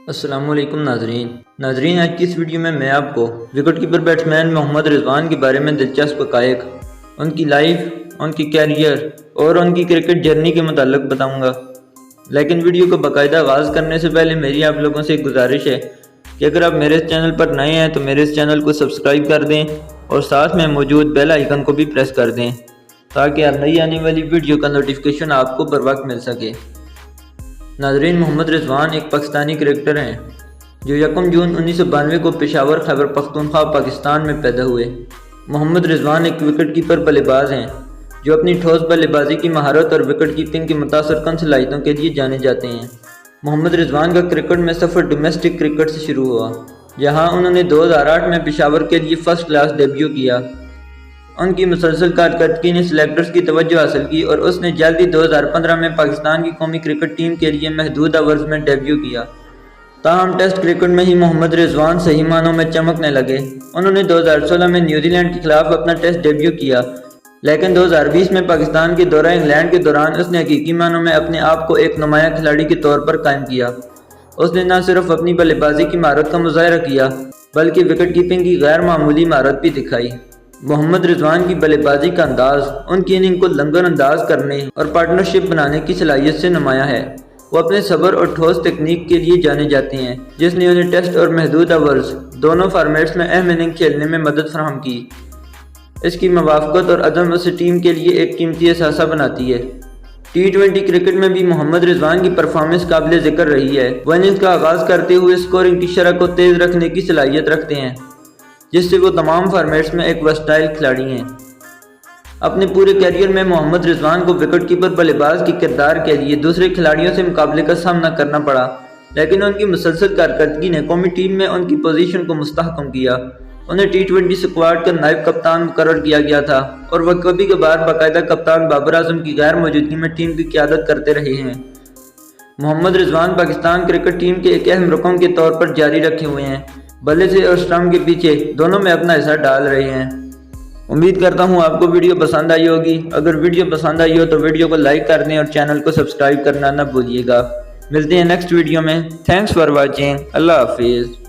السلام علیکم ناظرین آج کی اس ویڈیو میں آپ کو وکٹ کیپر بیٹسمین محمد رضوان کے بارے میں دلچسپ حقائق، ان کی لائف، ان کی کیریئر اور ان کی کرکٹ جرنی کے متعلق بتاؤں گا۔ لیکن ویڈیو کو باقاعدہ آغاز کرنے سے پہلے میری آپ لوگوں سے ایک گزارش ہے کہ اگر آپ میرے اس چینل پر نئے ہیں تو میرے اس چینل کو سبسکرائب کر دیں اور ساتھ میں موجود بیل آئیکن کو بھی پریس کر دیں تاکہ نئی آنے والی ویڈیو کا نوٹیفیکیشن آپ کو بر وقت مل سکے۔ ناظرین، محمد رضوان ایک پاکستانی کرکٹر ہیں جو 1 جون 1992 کو پشاور خیبر پختونخوا پاکستان میں پیدا ہوئے۔ محمد رضوان ایک وکٹ کیپر بلے باز ہیں جو اپنی ٹھوس بلے بازی کی مہارت اور وکٹ کیپنگ کی متاثر کن صلاحیتوں کے لیے جانے جاتے ہیں۔ محمد رضوان کا کرکٹ میں سفر ڈومیسٹک کرکٹ سے شروع ہوا، جہاں انہوں نے 2008 میں پشاور کے لیے فرسٹ کلاس ڈیبیو کیا۔ ان کی مسلسل کارکردگی نے سلیکٹرز کی توجہ حاصل کی اور اس نے جلدی 2015 میں پاکستان کی قومی کرکٹ ٹیم کے لیے محدود اوورز میں ڈیبیو کیا۔ تاہم ٹیسٹ کرکٹ میں ہی محمد رضوان صحیح معنوں میں چمکنے لگے۔ انہوں نے 2016 میں نیوزی لینڈ کے خلاف اپنا ٹیسٹ ڈیبیو کیا، لیکن 2020 میں پاکستان کے دورہ انگلینڈ کے دوران اس نے حقیقی معنوں میں اپنے آپ کو ایک نمایاں کھلاڑی کے طور پر قائم کیا۔ اس نے نہ صرف اپنی بلے بازی کی مہارت کا مظاہرہ کیا بلکہ وکٹ کیپنگ کی غیر معمولی مہارت بھی دکھائی۔ محمد رضوان کی بلے بازی کا انداز ان کی اننگ کو لنگر انداز کرنے اور پارٹنرشپ بنانے کی صلاحیت سے نمایاں ہے۔ وہ اپنے صبر اور ٹھوس تکنیک کے لیے جانے جاتے ہیں، جس نے انہیں ٹیسٹ اور محدود اوورز دونوں فارمیٹس میں اہم اننگ کھیلنے میں مدد فراہم کی۔ اس کی موافقت اور عدم اسے ٹیم کے لیے ایک قیمتی اثاثہ بناتی ہے۔ T20 کرکٹ میں بھی محمد رضوان کی پرفارمنس قابل ذکر رہی ہے۔ وہ اننگز کا آغاز کرتے ہوئے اسکورنگ کی شرح کو تیز رکھنے کی صلاحیت رکھتے ہیں، جس سے وہ تمام فارمیٹس میں ایک ورسٹائل کھلاڑی ہیں۔ اپنے پورے کیریئر میں محمد رضوان کو وکٹ کیپر بلے باز کے کردار کے لیے دوسرے کھلاڑیوں سے مقابلے کا سامنا کرنا پڑا، لیکن ان کی مسلسل کارکردگی نے قومی ٹیم میں ان کی پوزیشن کو مستحکم کیا۔ انہیں T20 اسکواڈ کا نائب کپتان مقرر کیا گیا تھا اور وہ کبھی کبھار باقاعدہ کپتان بابر اعظم کی غیر موجودگی میں ٹیم کی قیادت کرتے رہے ہیں۔ محمد رضوان پاکستان کرکٹ ٹیم کے ایک اہم رکن کے طور پر جاری رکھے ہوئے ہیں، بلے سے اور سٹمپ کے پیچھے دونوں میں اپنا حصہ ڈال رہے ہیں۔ امید کرتا ہوں آپ کو ویڈیو پسند آئی ہوگی۔ اگر ویڈیو پسند آئی ہو تو ویڈیو کو لائک کر دیں اور چینل کو سبسکرائب کرنا نہ بھولیے گا۔ ملتے ہیں نیکسٹ ویڈیو میں۔ Thanks for watching. اللہ حافظ۔